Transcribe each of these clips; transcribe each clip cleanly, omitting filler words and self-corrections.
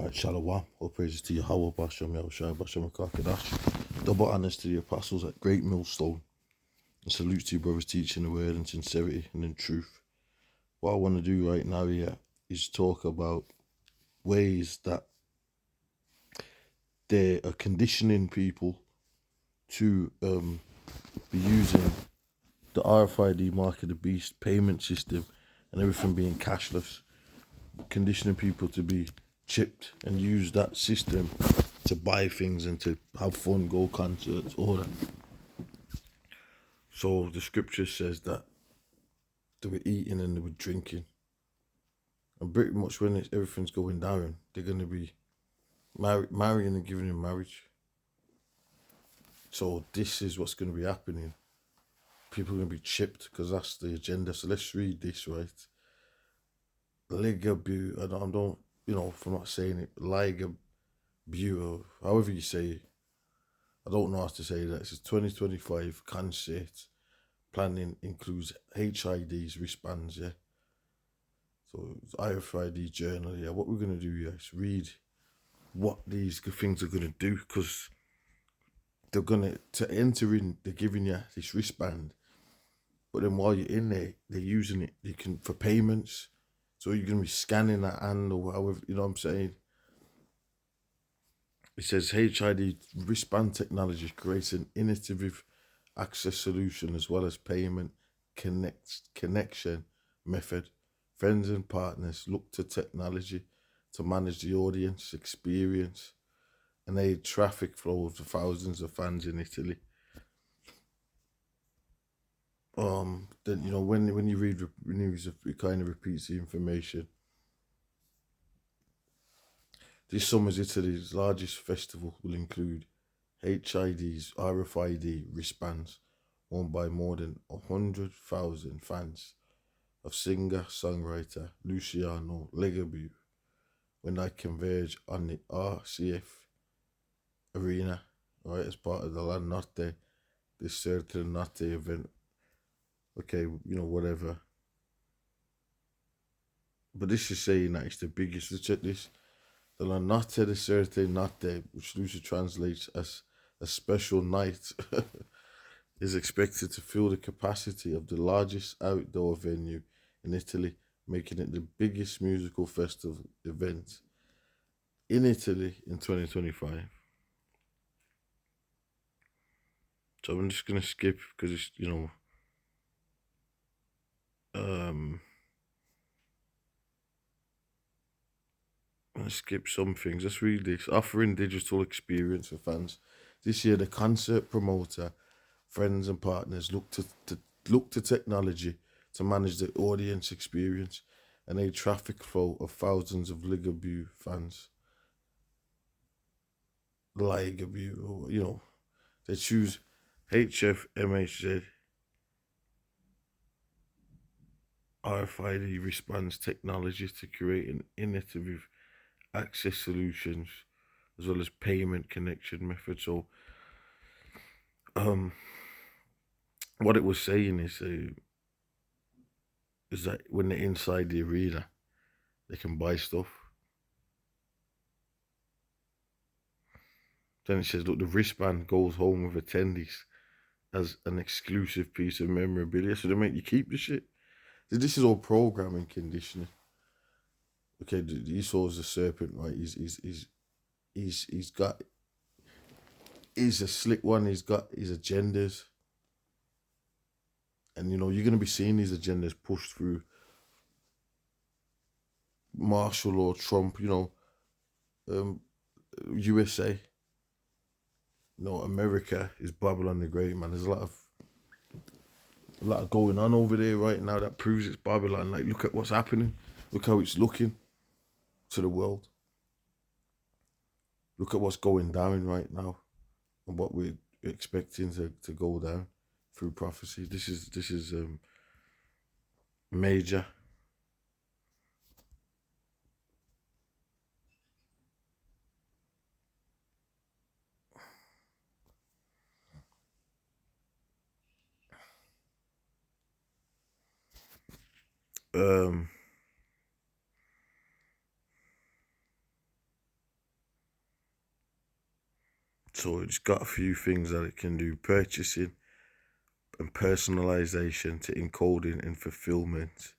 Right, Shalom. All praises to Yahweh, Bashem, Yahushua, Bashem, Kakadash. Double honors to the apostles at Great Millstone. And salute to you, brothers, teaching the word in sincerity and in truth. What I want to do right now here is talk about ways that they are conditioning people to be using the RFID mark of the beast payment system and everything being cashless, conditioning people to be chipped and use that system to buy things and to have fun, go concerts, all that. So the scripture says that they were eating and they were drinking, and pretty much when everything's going down, they're going to be marrying and giving in marriage. So this is what's going to be happening. People are going to be chipped because that's the agenda. So let's read this, right? Ligabu, I don't, if I'm not saying it, Ligabu, however you say it. I don't know how to say that. It says 2025 concert planning includes HIDs, wristbands, yeah. So it's RFID journal, yeah. What we're going to do, yeah, is read what these things are going to do, because they're going to enter in, they're giving you this wristband, but then while you're in there, they're using it, you can, for payments. So you're going to be scanning that hand or however, you know what I'm saying? It says HID wristband technology creates an innovative access solution as well as payment connection method. Friends and partners look to technology to manage the audience experience and aid traffic flow of the thousands of fans in Italy. Then when you read news, it kind of repeats the information. This summer's Italy's largest festival will include HID's RFID wristbands worn by more than 100,000 fans of singer-songwriter Luciano Ligabue when they converge on the RCF arena, right, as part of the La Notte di Certa Notte event. Okay, whatever. But this is saying that it's the biggest. Let's check this. The La Notte di Certa Notte, which loosely translates as a special night, is expected to fill the capacity of the largest outdoor venue in Italy, making it the biggest musical festival event in Italy in 2025. So I'm just going to skip because it's, I'm going to skip some things. Let's read this. Offering digital experience for fans. This year, the concert promoter, friends and partners look to technology to manage the audience experience and a traffic flow of thousands of Ligabue fans. Ligabue, they choose HFMHZ RFID response technology to create an innovative access solutions as well as payment connection methods. So what it was saying is that when they're inside the arena, they can buy stuff. Then it says, look, the wristband goes home with attendees as an exclusive piece of memorabilia. So they make you keep the shit. This is all programming conditioning. Okay, Esau is a serpent, right? He's a slick one. He's got his agendas. And, you're going to be seeing these agendas pushed through martial law, Trump, USA. America is Babylon the Great, man. There's a lot of going on over there right now that proves it's Babylon. Like, look at what's happening. Look how it's looking to the world. Look at what's going down right now and what we're expecting to go down through prophecy. This is major. So it's got a few things that it can do: purchasing and personalization to encoding and fulfillment.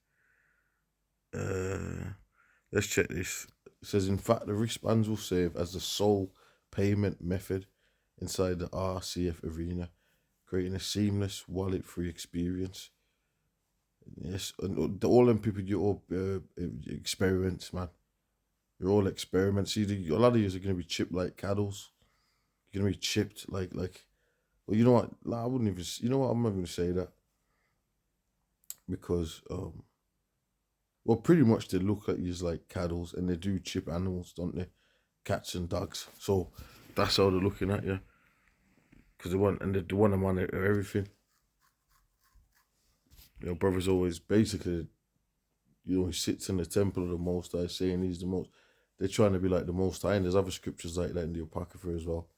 Let's check this. It says, in fact, the wristbands will serve as the sole payment method inside the RCF arena, creating a seamless, wallet-free experience. Yes, and all them people, you all experiments, man. You're all experiments. A lot of you are going to be chipped like cattles. You're going to be chipped like. Well, you know what? I wouldn't even. You know what? I'm not going to say that because well, pretty much they look at you as like cattles, and they do chip animals, don't they? Cats and dogs. So that's how they're looking at you, because they want to monitor everything. Brother's always basically, he sits in the temple of the Most High, saying he's the most. They're trying to be like the Most High, and there's other scriptures like that in the Apocrypha as well.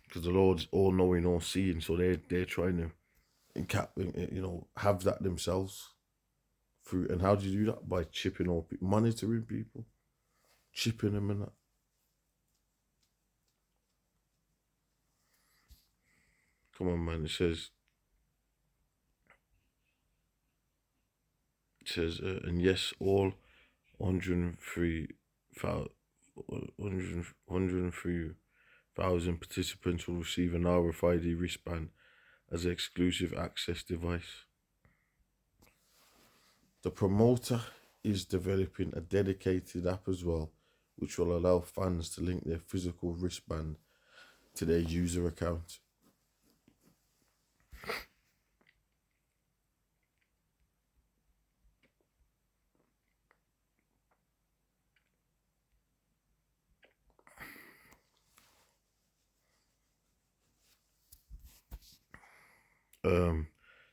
Because the Lord's all knowing, all seeing, so they're trying to have that themselves. Through, and how do you do that? By chipping all people, monitoring people, chipping them and that. Come on, man. It says, and yes, all 103,000 participants will receive an Rfid wristband as an exclusive access device. The promoter is developing a dedicated app as well, which will allow fans to link their physical wristband to their user account.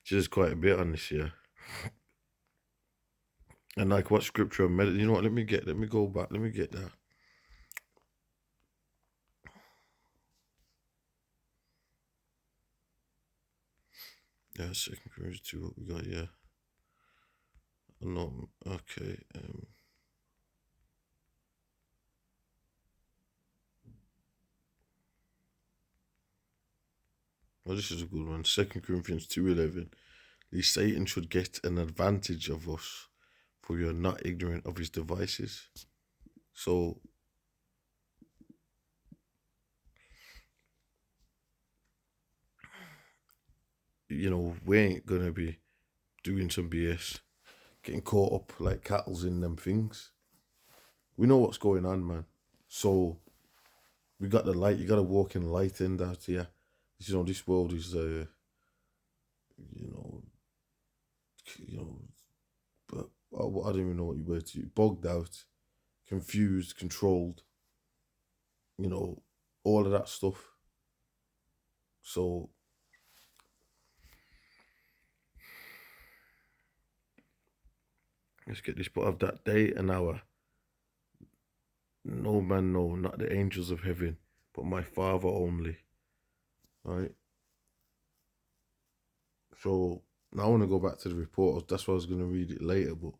There's quite a bit on this year. And like what scripture and you know what, let me go back, let me get that. Yeah, 2 Corinthians 2, what we got, yeah. No, okay. Well, this is a good one. 2 Corinthians 2:11. Lest Satan should get an advantage of us, for we are not ignorant of his devices. So, we ain't gonna be doing some BS, getting caught up like cattles in them things. We know what's going on, man. So, we got the light. You gotta walk in light end out here. This world is, but I don't even know what you were to. Bogged out, confused, controlled. All of that stuff. So, let's get this. But of that day and hour, no man know, not the angels of heaven, but my Father only. Right. So now I want to go back to the report. That's why I was going to read it later, but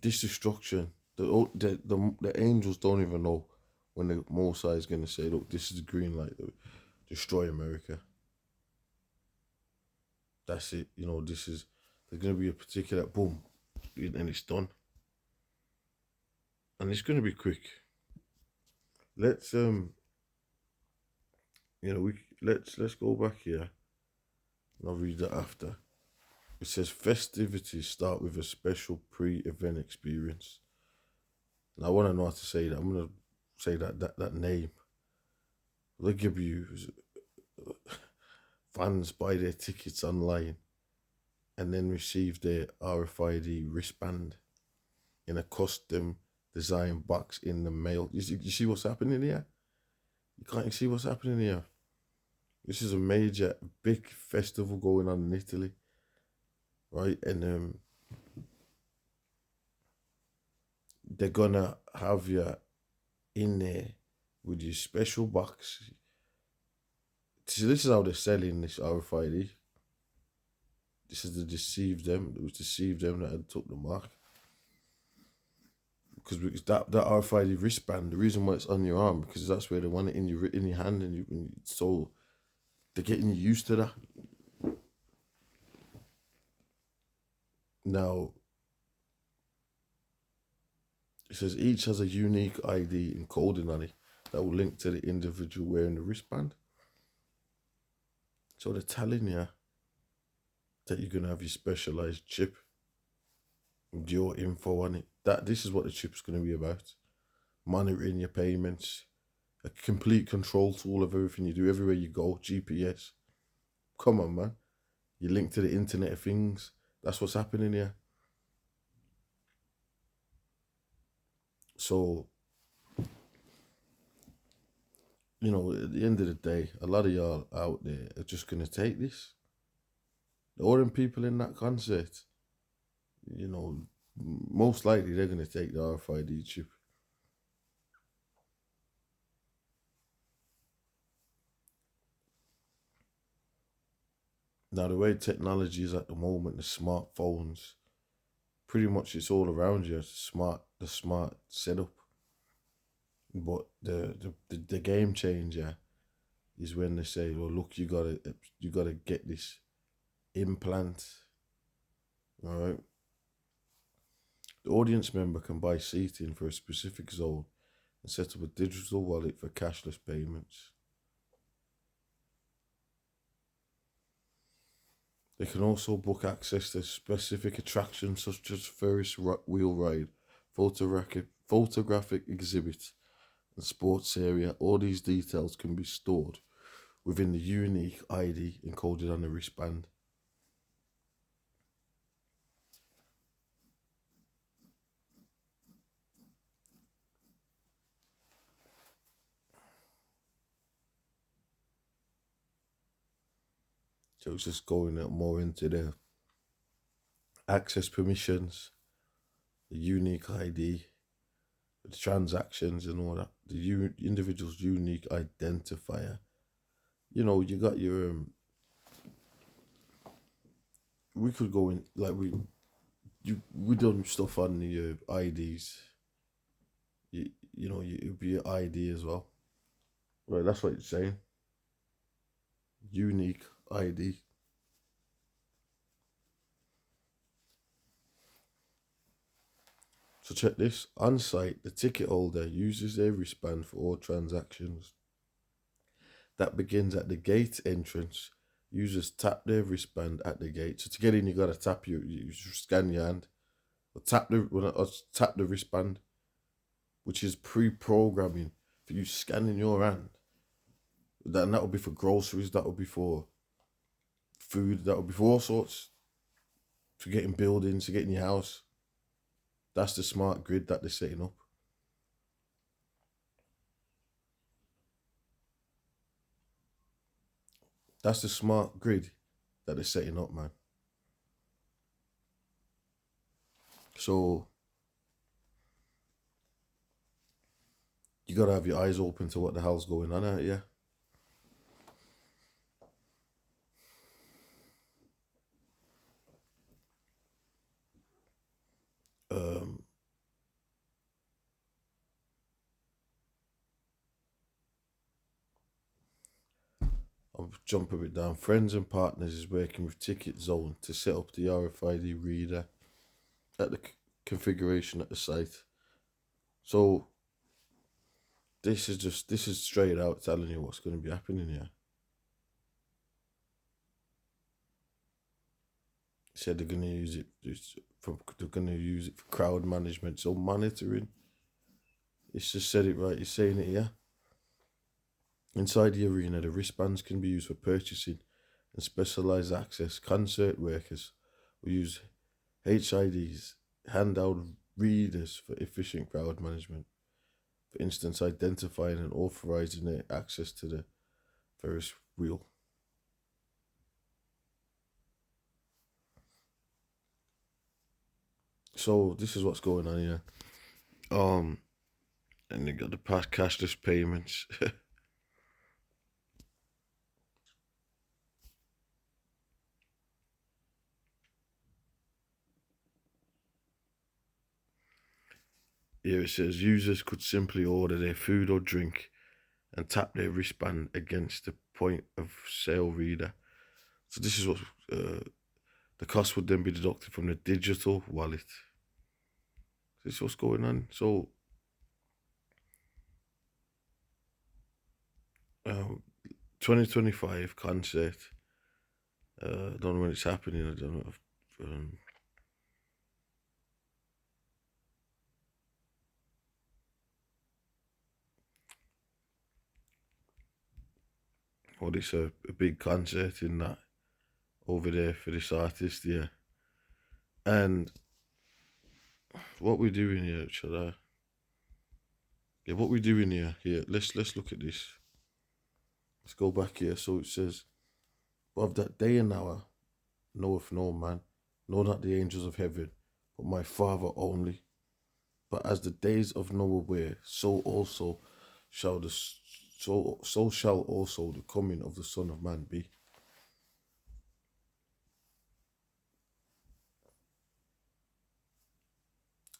this destruction, the angels don't even know when the Mosai is going to say, look, this is the green light, destroy America. That's it. There's going to be a particular boom, and it's done. And it's going to be quick. Let's let's go back here. And I'll read that after. It says festivities start with a special pre-event experience. Now I want to know how to say that. I'm gonna say that name. They'll give you fans buy their tickets online and then receive their RFID wristband in a custom design box in the mail. You see what's happening here? You see what's happening here? This is a major, big festival going on in Italy, right? And they're gonna have you in there with your special box. See, this is how they're selling this RFID. This is to deceive them. It was deceive them that had took the mark. because that RFID wristband, the reason why it's on your arm, because that's where they want it in your hand, so they're getting you used to that. Now it says each has a unique ID and coding on it that will link to the individual wearing the wristband. So they're telling you that you're gonna have your specialized chip with your info on it. This is what the chip's gonna be about. Monitoring your payments, a complete control tool of everything you do, everywhere you go, GPS. Come on, man. You link to the Internet of Things. That's what's happening here. So, at the end of the day, a lot of y'all out there are just going to take this. All them people in that concert, most likely they're going to take the RFID chip. Now, the way technology is at the moment, the smartphones, pretty much it's all around you. The smart setup. But the game changer is when they say, "Well, look, you gotta get this implant." All right. The audience member can buy seating for a specific zone and set up a digital wallet for cashless payments. They can also book access to specific attractions such as Ferris wheel ride, photographic exhibit, and sports area. All these details can be stored within the unique ID encoded on the wristband. So it's just going more into the access permissions, the unique ID, the transactions and all that, the individual's unique identifier. You got your we could go in like we done stuff on the IDs. It'd be your ID as well. Right, that's what it's saying. Unique ID. So check this. On site, the ticket holder uses their wristband for all transactions. That begins at the gate entrance. Users tap their wristband at the gate. So to get in, you gotta tap you scan your hand, or tap the wristband, which is pre-programming for you scanning your hand. That would be for groceries. That would be for food. That would be for all sorts. To get in buildings, to get in your house. That's the smart grid that they're setting up. That's the smart grid that they're setting up, man. So you gotta have your eyes open to what the hell's going on out here. I'll jump a bit down. Friends and Partners is working with Ticket Zone to set up the RFID reader at the configuration at the site. So this is straight out telling you what's going to be happening here. Said they're going to use it for crowd management, so monitoring. It's just said it right. You're saying it here. Inside the arena, the wristbands can be used for purchasing and specialized access. Concert workers will use HIDs, handheld readers for efficient crowd management. For instance, identifying and authorizing their access to the Ferris wheel. So this is what's going on here. And they got the past cashless payments. Here it says users could simply order their food or drink and tap their wristband against the point of sale reader. So this is what the cost would then be deducted from the digital wallet. This is what's going on. So 2025 concert. I don't know when it's happening. I don't know if, well, it's a big concert in that over there for this artist, yeah. And what we're doing here, shall I? Yeah, what we're doing here. Let's look at this. Let's go back here. So it says, of that day and hour knoweth no man, nor not the angels of heaven, but my Father only. But as the days of Noah were, so also shall so shall also the coming of the Son of Man be.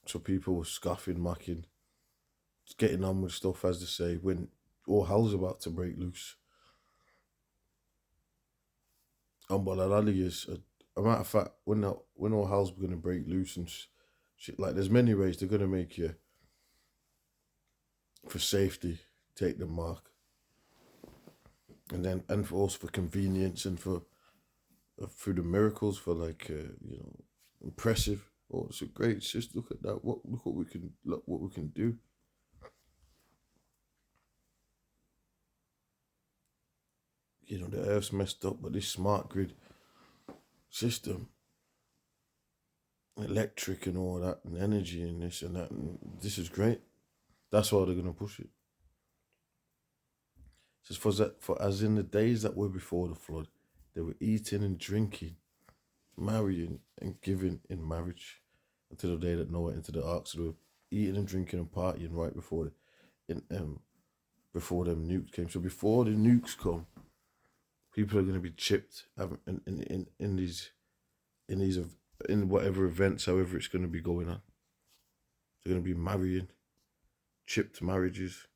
So people were scoffing, mocking, getting on with stuff, as they say, when all hell's about to break loose. And what that is, a matter of fact, when all hell's going to break loose and shit, like there's many ways they're going to make you, for safety, take the mark. And for also for convenience and for through the miracles, for impressive. Oh, it's a great. Just look at that. Look what we can do. The Earth's messed up, but this smart grid system, electric and all that, and energy and this and that, and this is great. That's why they're gonna push it. It says for as in the days that were before the flood, they were eating and drinking, marrying and giving in marriage, until the day that Noah entered the ark. So they were eating and drinking and partying right before before them nukes came. So before the nukes come, people are going to be chipped in whatever events, however it's going to be going on. They're going to be marrying, chipped marriages.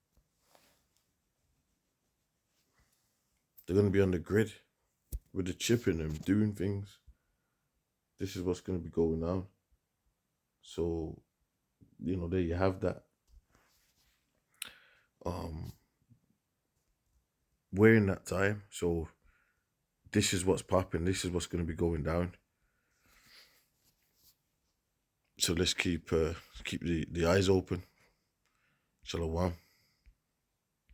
They're going to be on the grid with the chip in them, doing things. This is what's going to be going on. So, there you have that. We're in that time, so this is what's popping. This is what's going to be going down. So let's keep the eyes open. Shalom.